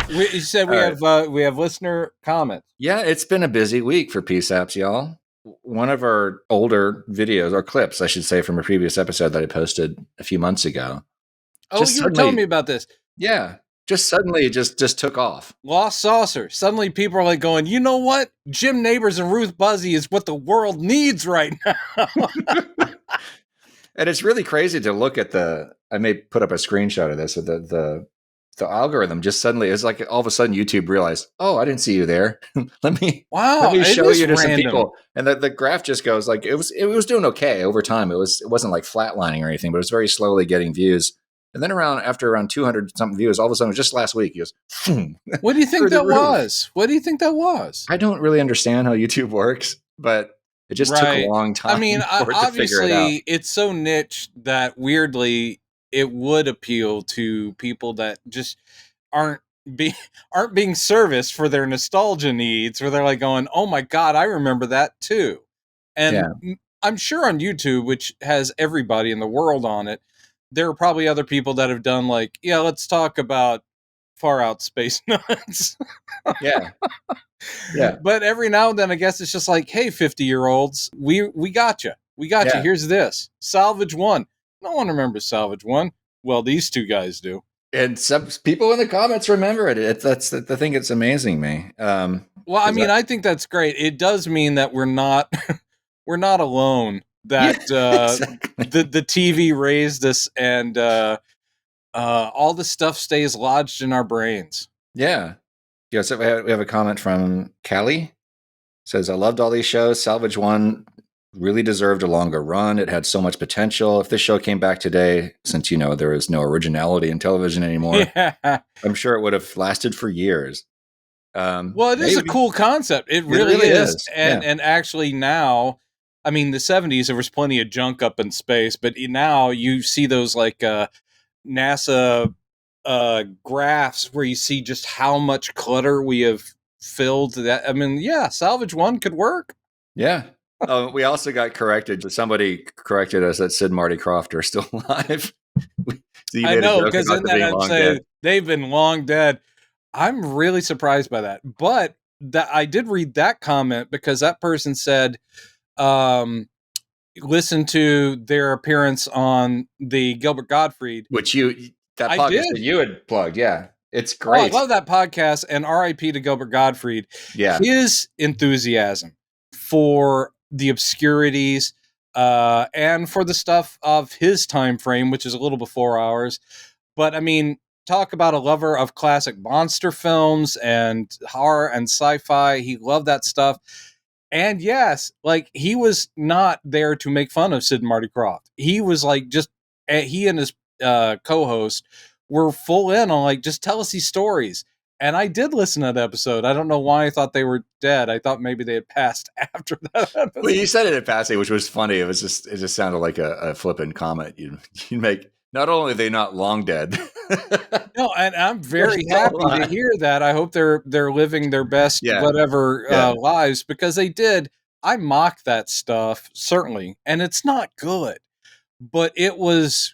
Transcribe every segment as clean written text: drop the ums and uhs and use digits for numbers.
You said we have listener comments. Yeah, it's been a busy week for P-Saps, y'all. One of our older videos, or clips, I should say, from a previous episode that I posted a few months ago. Oh, you were telling me about this. Yeah, just suddenly it just took off. Lost Saucer. Suddenly people are like going, you know what? Jim Nabors and Ruth Buzzy is what the world needs right now. And it's really crazy to look at I may put up a screenshot of this, the algorithm just suddenly, it's like all of a sudden YouTube realized, oh, I didn't see you there. let me show you to some people. And the graph just goes like, it was doing okay over time. It wasn't like flatlining or anything, but it was very slowly getting views. And then after around 200 something views, all of a sudden, just last week, he goes, what do you think that was? What do you think that was? I don't really understand how YouTube works, but it just took a long time. I mean, obviously, it's so niche that weirdly it would appeal to people that just aren't being serviced for their nostalgia needs, where they're like going, "Oh my God, I remember that too." And I'm sure on YouTube, which has everybody in the world on it, there are probably other people that have done like, yeah, let's talk about Far Out Space Nuts. Yeah. But every now and then, I guess it's just like, hey, 50-year-olds, we got you. We got you. Here's this. Salvage 1. No one remembers Salvage 1. Well, these two guys do. And some people in the comments remember it. That's the thing that's amazing me. Well, I mean, I think that's great. It does mean that we're not alone. That exactly. the TV raised us, and all the stuff stays lodged in our brains. Yeah. Yeah, so we have a comment from Callie. It says, I loved all these shows. Salvage 1 really deserved a longer run. It had so much potential. If this show came back today, since, there is no originality in television anymore, I'm sure it would have lasted for years. Well, it is a cool concept. It really is. And actually now, I mean, the 70s, there was plenty of junk up in space, but now you see those like NASA graphs where you see just how much clutter we have filled that. I mean, yeah, Salvage 1 could work. Yeah. We also got corrected. Somebody corrected us that Sid Marty Krofft are still alive. I know, because in that I'd say they've been long dead. I'm really surprised by that. But I did read that comment because that person said, listen to their appearance on the Gilbert Gottfried. Which that podcast that you had plugged, yeah. It's great. I love that podcast, and RIP to Gilbert Gottfried. Yeah. His enthusiasm for the obscurities and for the stuff of his time frame, which is a little before ours. But, I mean, talk about a lover of classic monster films and horror and sci-fi. He loved that stuff. And yes, like, he was not there to make fun of Sid and Marty Krofft. He was like, he and his co-host were full in on like, just tell us these stories. And I did listen to that episode. I don't know why I thought they were dead. I thought maybe they had passed after that episode. Well, you said it in passing, which was funny. It just sounded like a flippant comment you'd make. Not only are they not long dead. No, and I'm very happy to hear that. I hope they're living their best lives, because they did. I mock that stuff, certainly, and it's not good, but it was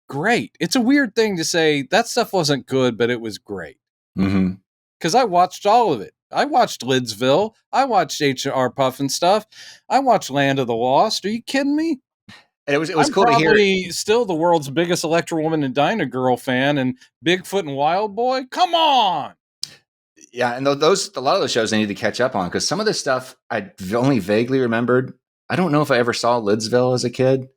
great. It's a weird thing to say that stuff wasn't good, but it was great. Because I watched all of it. I watched Lidsville. I watched H.R. Puffin stuff. I watched Land of the Lost. Are you kidding me? And it was cool to hear. I'm probably still the world's biggest Electra Woman and Dinah Girl fan, and Bigfoot and Wild Boy. Come on. Yeah, and a lot of those shows I need to catch up on, because some of the stuff I only vaguely remembered. I don't know if I ever saw Lidsville as a kid.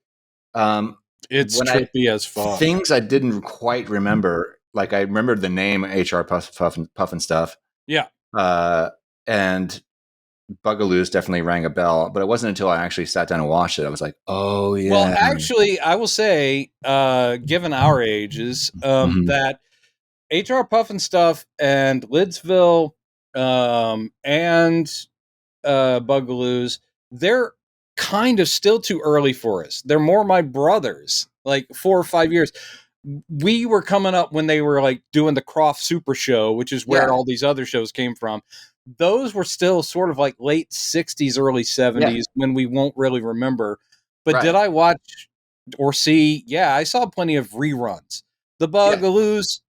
It's trippy as fuck. Things I didn't quite remember. Like, I remembered the name H.R. Puffin stuff. Yeah. And Bugaloos definitely rang a bell, but it wasn't until I actually sat down and watched it, I was like, oh, yeah. Well, actually, I will say, given our ages, that H.R. Puffin stuff and Lidsville and Bugaloos, they're kind of still too early for us. They're more my brothers, like 4 or 5 years. We were coming up when they were like doing the Krofft Super Show, which is where all these other shows came from. Those were still sort of like late 60s, early 70s when we won't really remember. But did I watch or see? Yeah, I saw plenty of reruns. The Bugaloos,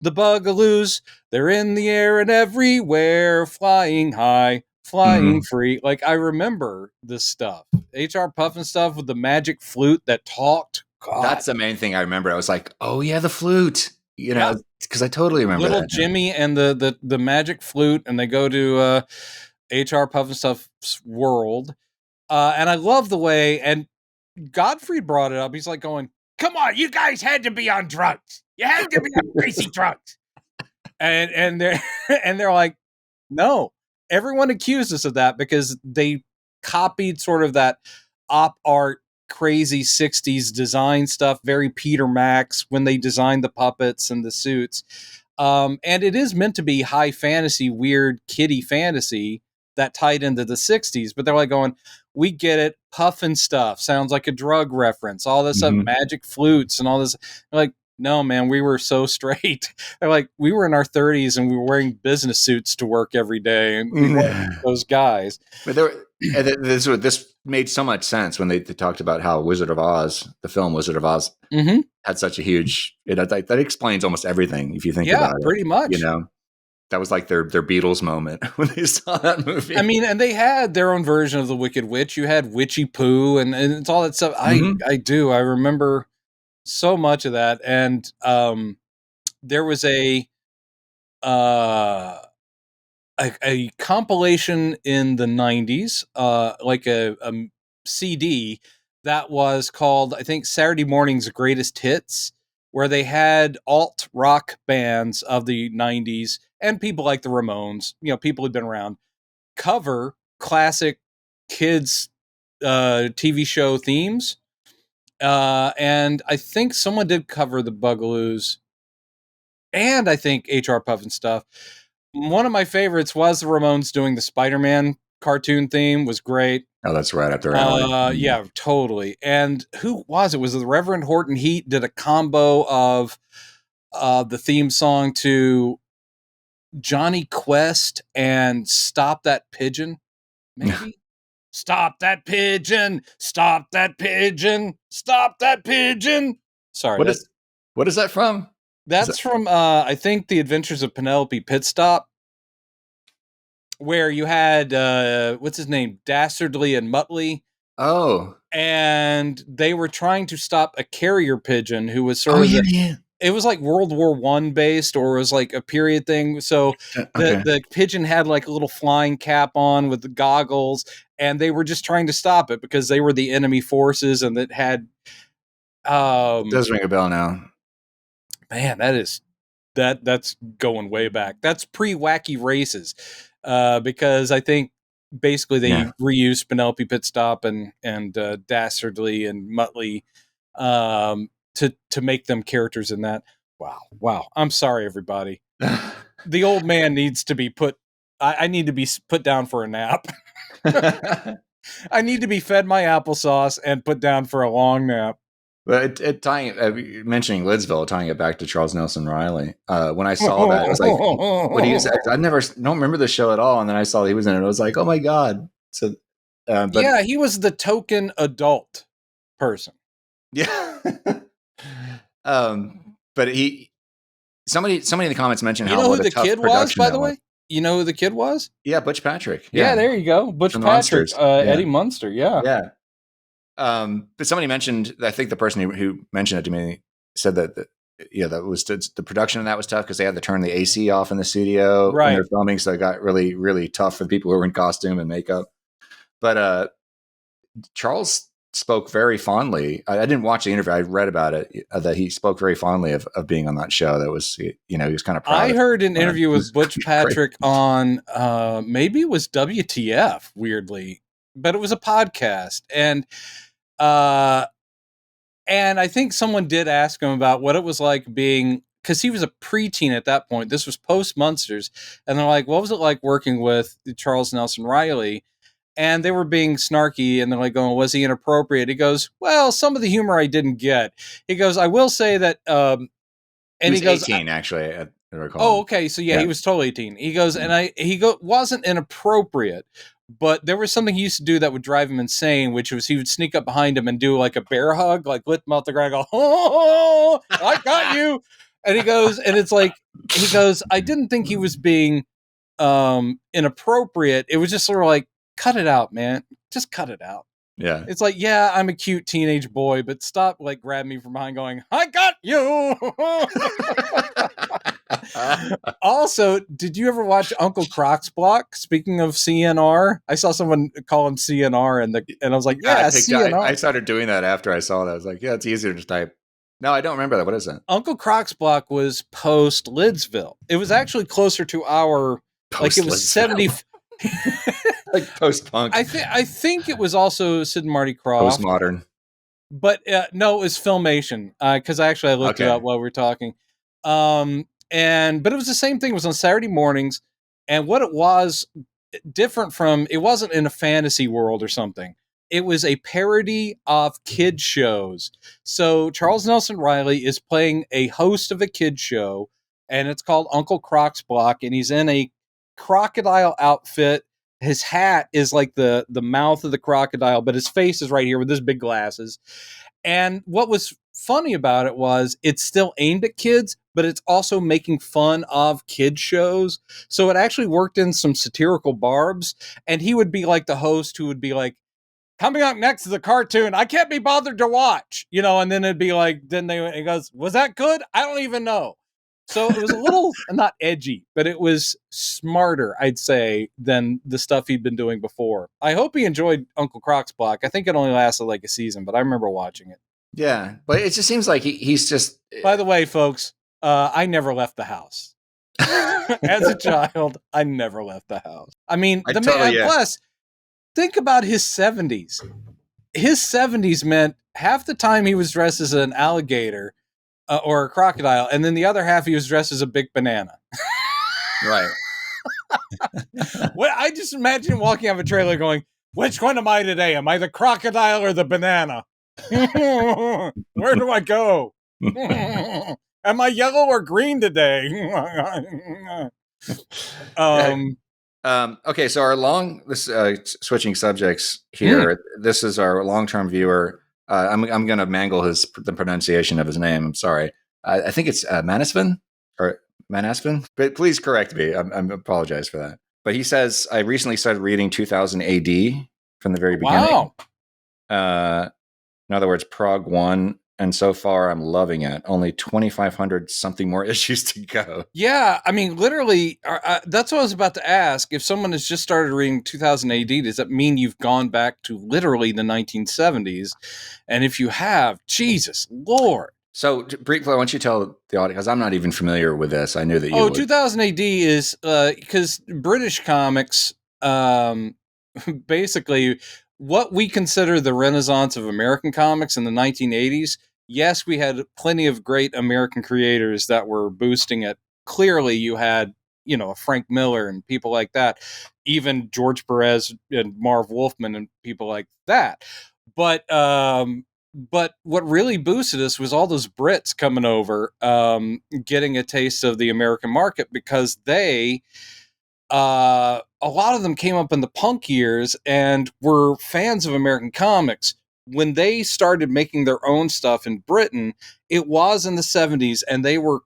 The Bugaloos, they're in the air and everywhere, flying high, flying free. Like, I remember this stuff. H.R. Puffin stuff with the magic flute that talked. God. That's the main thing I remember. I was like, oh yeah, the flute. You know, because I totally remember Little that. Jimmy and the magic flute, and they go to H.R. Puffin stuff's world. And I love the way, and Gottfried brought it up. He's like going, come on, you guys had to be on drugs. You had to be on crazy drugs. And they're like, no. Everyone accused us of that because they copied sort of that op art, crazy 60s design stuff, very Peter Max when they designed the puppets and the suits. And it is meant to be high fantasy, weird kiddie fantasy that tied into the 60s, but they're like going, we get it, puffin stuff sounds like a drug reference, all this stuff, magic flutes and all this. They're like, no, man, we were so straight. They're like, we were in our 30s and we were wearing business suits to work every day, and we weren't those guys. But this made so much sense when they talked about how Wizard of Oz, the film Wizard of Oz, had such a huge. That explains almost everything if you think about it. Pretty much. You know, that was like their Beatles moment when they saw that movie. I mean, and they had their own version of the Wicked Witch. You had Witchy Poo, and it's all that stuff. I remember so much of that, and there was a compilation in the 90s, like a CD that was called, I think, Saturday Morning's Greatest Hits, where they had alt rock bands of the 90s and people like the Ramones, you know, people who'd been around, cover classic kids TV show themes. And I think someone did cover the Bugaloos, and I think H.R. Puffin stuff. One of my favorites was the Ramones doing the Spider-Man cartoon theme. Was great. Oh, that's right up their alley. Yeah, totally. And who was it? Was it the Reverend Horton Heat did a combo of the theme song to Johnny Quest and Stop That Pigeon, maybe? Stop that pigeon! Stop that pigeon! Stop that pigeon! Sorry. What is that from? That's from, I think, The Adventures of Penelope Pitstop, where you had, what's his name? Dastardly and Muttley. Oh. And they were trying to stop a carrier pigeon who was sort of... It was like World War I based, or it was like a period thing. So the pigeon had like a little flying cap on with the goggles, and they were just trying to stop it because they were the enemy forces, and it had... does ring a bell now. Man, that's going way back. That's pre-Wacky Races, because I think basically they reused Penelope Pitstop and Dastardly and Muttley to make them characters in that. Wow. I'm sorry, everybody. The old man needs to be put. I need to be put down for a nap. I need to be fed my applesauce and put down for a long nap. But mentioning Lidsville, tying it back to Charles Nelson Riley. When I saw that, I was like, "What do you?" I don't remember the show at all, and then I saw he was in it. I was like, "Oh my god!" So, yeah, he was the token adult person. Yeah. But somebody in the comments mentioned how who the kid was, by the way. You know who the kid was? Yeah, Butch Patrick. Yeah, there you go, Butch Patrick, Eddie Munster. Yeah. But somebody mentioned, I think the person who mentioned it to me said that that was the production of that was tough because they had to turn the AC off in the studio when they're filming, so it got really, really tough for the people who were in costume and makeup. But Charles spoke very fondly. I didn't watch the interview. I read about it, that he spoke very fondly of being on that show. That was, he was kind of proud. I heard an interview with Butch Patrick on, maybe it was WTF, weirdly, but it was a podcast. And I think someone did ask him about what it was like being, because he was a preteen at that point. This was post Munsters. And they're like, what was it like working with Charles Nelson Riley? And they were being snarky, and they're like going, was he inappropriate? He goes, well, some of the humor I didn't get. He goes, I will say that, and he goes, 18, actually, I recall. Oh, okay. So he was totally 18. He goes, and wasn't inappropriate, but there was something he used to do that would drive him insane, which was he would sneak up behind him and do like a bear hug, like lift him off the ground and go, oh, I got you. And he goes, and it's like, he goes, I didn't think he was being inappropriate. It was just sort of like, cut it out, man. Just cut it out. Yeah. It's like, yeah, I'm a cute teenage boy, but stop like grabbing me from behind going, I got you. Also, did you ever watch Uncle Croc's Block? Speaking of CNR, I saw someone call him CNR and I was like, yeah, CNR. I started doing that after I saw that. I was like, yeah, it's easier to type. No, I don't remember that. What is that? Uncle Croc's Block was post Lidsville. It was actually closer to our, like it was 70. Like post-punk. I think it was also Sid and Marty Krofft. Postmodern. But no, it was Filmation. Because I looked it up while we were talking. But it was the same thing. It was on Saturday mornings. And what it was different from, it wasn't in a fantasy world or something. It was a parody of kid shows. So Charles Nelson Reilly is playing a host of a kid show, and it's called Uncle Croc's Block, and he's in a crocodile outfit. His hat is like the mouth of the crocodile, but his face is right here with his big glasses. And what was funny about it was it's still aimed at kids, but it's also making fun of kid shows. So it actually worked in some satirical barbs. And he would be like the host who would be like, coming up next is a cartoon I can't be bothered to watch, and then it'd be like, he goes, was that good? I don't even know. So it was a little not edgy, but it was smarter, I'd say, than the stuff he'd been doing before. I hope he enjoyed Uncle Croc's Block. I think it only lasted like a season, but I remember watching it. Yeah, but it just seems like he's just... By the way, folks, I never left the house. As a child, I never left the house. I mean, plus, think about his 70s. His 70s meant half the time he was dressed as an alligator or a crocodile, and then the other half he was dressed as a big banana. Right. Well, I just imagine walking out of a trailer going, which one am I today? Am I the crocodile or the banana? Where do I go? Am I yellow or green today? Okay, so switching subjects here. This is our long-term viewer. I'm going to mangle the pronunciation of his name. I'm sorry. I think it's Manasvin or Manasvin, but please correct me. I apologize for that. But he says, I recently started reading 2000 AD from the very beginning. Wow. In other words, Prog 1. And so far, I'm loving it. Only 2,500 something more issues to go. Yeah, I mean, literally, that's what I was about to ask. If someone has just started reading 2000 AD, does that mean you've gone back to literally the 1970s? And if you have, Jesus Lord. So, briefly, I want you to tell the audience, because I'm not even familiar with this. I knew that you would. 2000 AD is, because British comics, basically, what we consider the renaissance of American comics in the 1980s, yes, we had plenty of great American creators that were boosting it. Clearly, you had, Frank Miller and people like that, even George Perez and Marv Wolfman and people like that. But what really boosted us was all those Brits coming over, getting a taste of the American market, because they... a lot of them came up in the punk years and were fans of American comics. When they started making their own stuff in Britain, it was in the 70s, and they were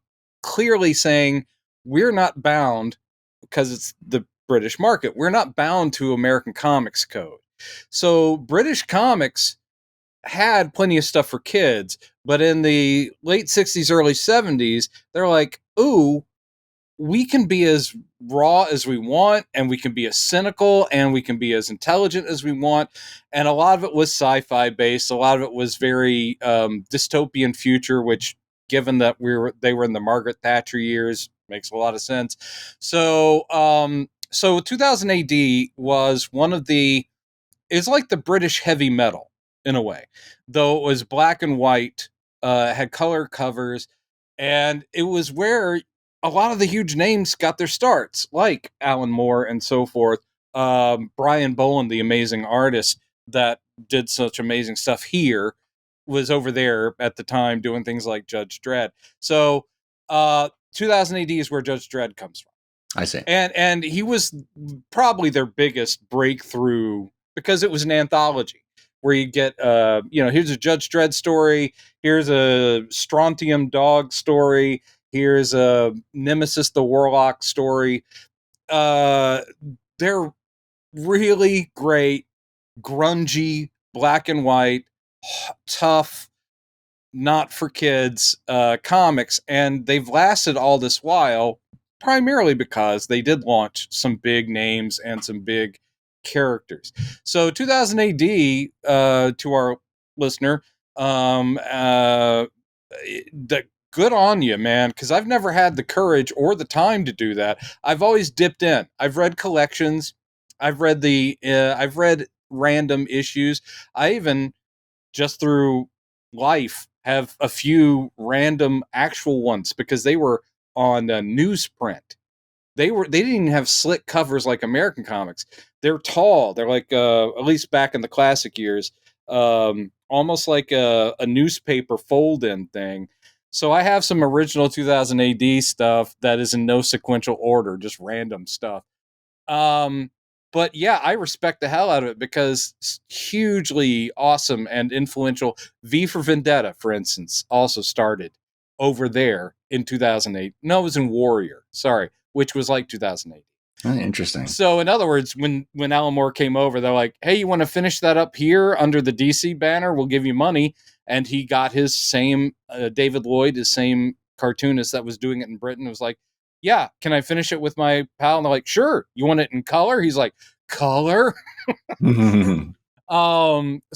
clearly saying, we're not bound, because it's the British market, we're not bound to American Comics Code. So British comics had plenty of stuff for kids, but in the late 60s, early 70s, they're like, ooh, we can be as raw as we want, and we can be as cynical, and we can be as intelligent as we want. And a lot of it was sci-fi based. A lot of it was very dystopian future, which, given that they were in the Margaret Thatcher years, makes a lot of sense. So 2000 AD was it's like the British heavy metal in a way, though it was black and white, had color covers, and it was where a lot of the huge names got their starts, like Alan Moore and so forth. Brian Boland, the amazing artist that did such amazing stuff here, was over there at the time doing things like Judge Dredd. So 2000 AD is where Judge Dredd comes from. I see. And he was probably their biggest breakthrough, because it was an anthology where you get, here's a Judge Dredd story, here's a Strontium dog story, Here's a Nemesis the Warlock story. They're really great, grungy, black and white, tough, not for kids comics, and they've lasted all this while primarily because they did launch some big names and some big characters. So 2000 AD, to our listener, good on you, man, because I've never had the courage or the time to do that. I've always dipped in. I've read collections. I've read random issues. I even, just through life, have a few random actual ones because they were on newsprint. They didn't even have slick covers like American comics. They're tall. They're like, at least back in the classic years, almost like a newspaper fold-in thing. So I have some original 2000 AD stuff that is in no sequential order, just random stuff. But yeah, I respect the hell out of it because it's hugely awesome and influential. V for Vendetta, for instance, also started over there in 2008. No, it was in Warrior, sorry, which was like 2008. Oh, interesting. So in other words, when Alan Moore came over, they're like, hey, you want to finish that up here under the DC banner? We'll give you money. And he got his same, David Lloyd, his same cartoonist that was doing it in Britain, was like, yeah, can I finish it with my pal? And they're like, sure. You want it in color? He's like, color? So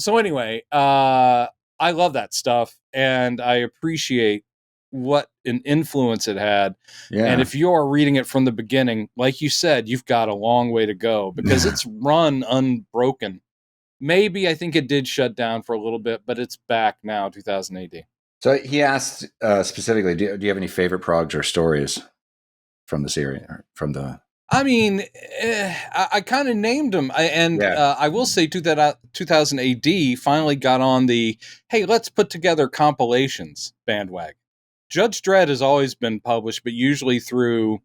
anyway, I love that stuff, and I appreciate what an influence it had. Yeah. And if you're reading it from the beginning, like you said, you've got a long way to go because it's run unbroken. Maybe I think it did shut down for a little bit, but it's back now, 2000 AD. So he asked specifically, do you have any favorite progs or stories from the series? Or from the? I mean, I kind of named them. I will say 2000 AD finally got on the, hey, let's put together compilations bandwagon. Judge Dredd has always been published, but usually through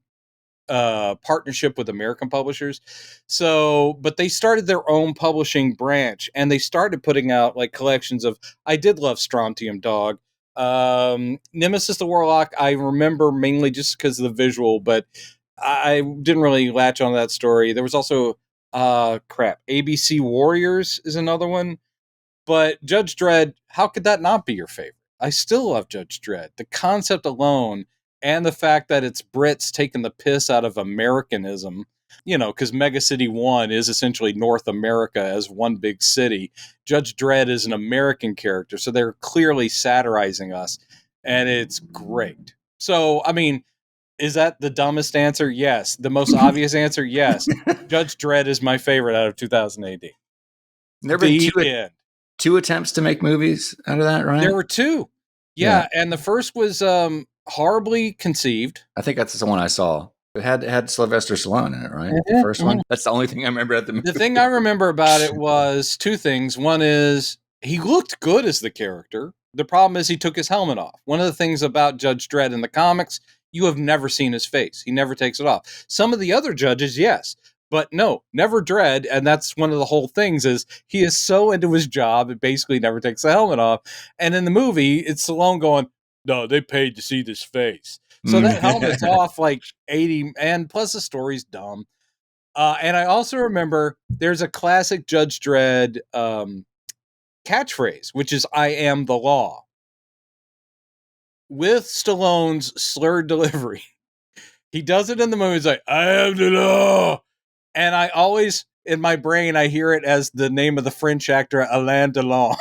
partnership with American publishers. So, but they started their own publishing branch, and they started putting out like collections of, I did love Strontium Dog. Nemesis the Warlock, I remember mainly just because of the visual, but I didn't really latch on that story. There was also, ABC Warriors is another one. But Judge Dredd, how could that not be your favorite? I still love Judge Dredd. The concept alone, and the fact that it's Brits taking the piss out of Americanism, because Mega City 1 is essentially North America as one big city. Judge Dredd is an American character, so they're clearly satirizing us, and it's great. So, I mean, is that the dumbest answer? Yes. The most obvious answer? Yes. Judge Dredd is my favorite out of 2000 AD. There were two attempts to make movies out of that, right? There were two. Yeah. And the first was horribly conceived. I think that's the one I saw. It had Sylvester Stallone in it, right? The first one. That's the only thing I remember at the movie. The thing I remember about it was two things. One is he looked good as the character. The problem is he took his helmet off. One of the things about Judge Dredd in the comics, you have never seen his face. He never takes it off. Some of the other judges, yes. But no, never Dredd, and that's one of the whole things is he is so into his job, it basically never takes the helmet off. And in the movie, it's Stallone going, no, they paid to see this face. So that helmet's off like 80, and plus the story's dumb. And I also remember there's a classic Judge Dredd catchphrase, which is, I am the law. With Stallone's slurred delivery. He does it in the movie, he's like, I am the law. And I always, in my brain, I hear it as the name of the French actor, Alain Delon.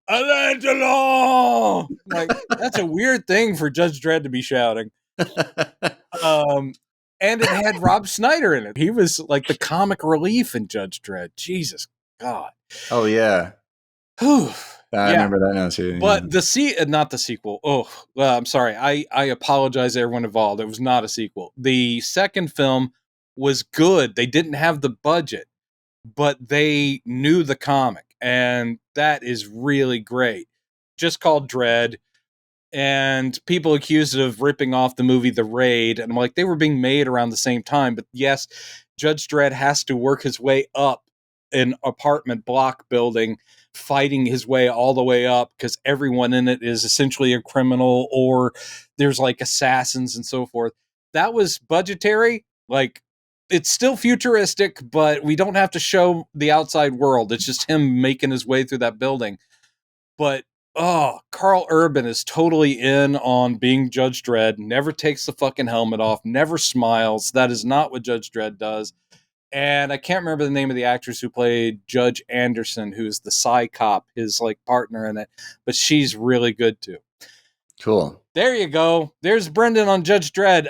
Alain Delon! Like, that's a weird thing for Judge Dredd to be shouting. And it had Rob Schneider in it. He was like the comic relief in Judge Dredd. Jesus God. Oh, yeah. Whew. I remember that now too. But not the sequel. Oh, well, I'm sorry. I apologize to everyone involved. It was not a sequel. The second film was good. They didn't have the budget, but they knew the comic, and that is really great. Just called Dredd, and people accused it of ripping off the movie The Raid, and I'm like, they were being made around the same time. But yes, Judge Dredd has to work his way up an apartment block building fighting his way all the way up because everyone in it is essentially a criminal, or there's like assassins and so forth. That was budgetary. Like, it's still futuristic, but we don't have to show the outside world. It's just him making his way through that building. But, Carl Urban is totally in on being Judge Dredd, never takes the fucking helmet off, never smiles. That is not what Judge Dredd does. And I can't remember the name of the actress who played Judge Anderson, who's the Psy cop, his like partner in it, but she's really good too. Cool. There you go. There's Brendan on Judge Dredd.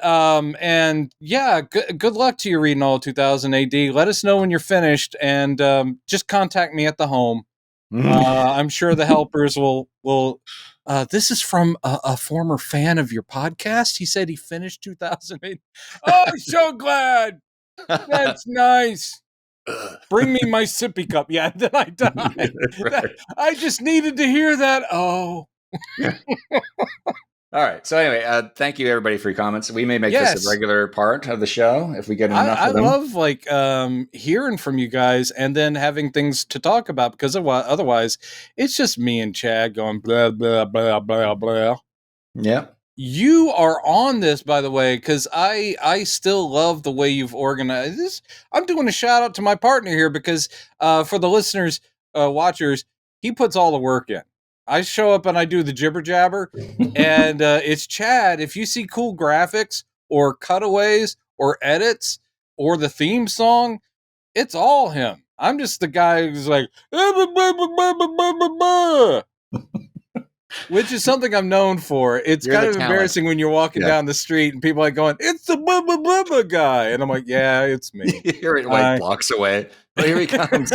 And yeah, good luck to you reading all 2000 AD. Let us know when you're finished, and just contact me at the home. I'm sure the helpers will. This is from a former fan of your podcast. He said he finished 2008. Oh, I'm so glad. That's nice. Bring me my sippy cup. Yeah, then I die. I just needed to hear that. Oh. All right. So anyway, thank you everybody for your comments. We may make this a regular part of the show if we get enough of them. I love like hearing from you guys and then having things to talk about, because otherwise it's just me and Chad going blah blah blah blah blah. Yeah. You are on this, by the way, because I still love the way you've organized this. I'm doing a shout out to my partner here because for the listeners, watchers, he puts all the work in. I show up and I do the jibber jabber, and it's Chad. If you see cool graphics or cutaways or edits or the theme song, it's all him. I'm just the guy who's like, which is something I'm known for. It's kind of embarrassing when you're walking down the street and people are going, "It's the blah blah blah blah guy," and I'm like, "Yeah, it's me." You hear it like blocks away. Oh, here he comes.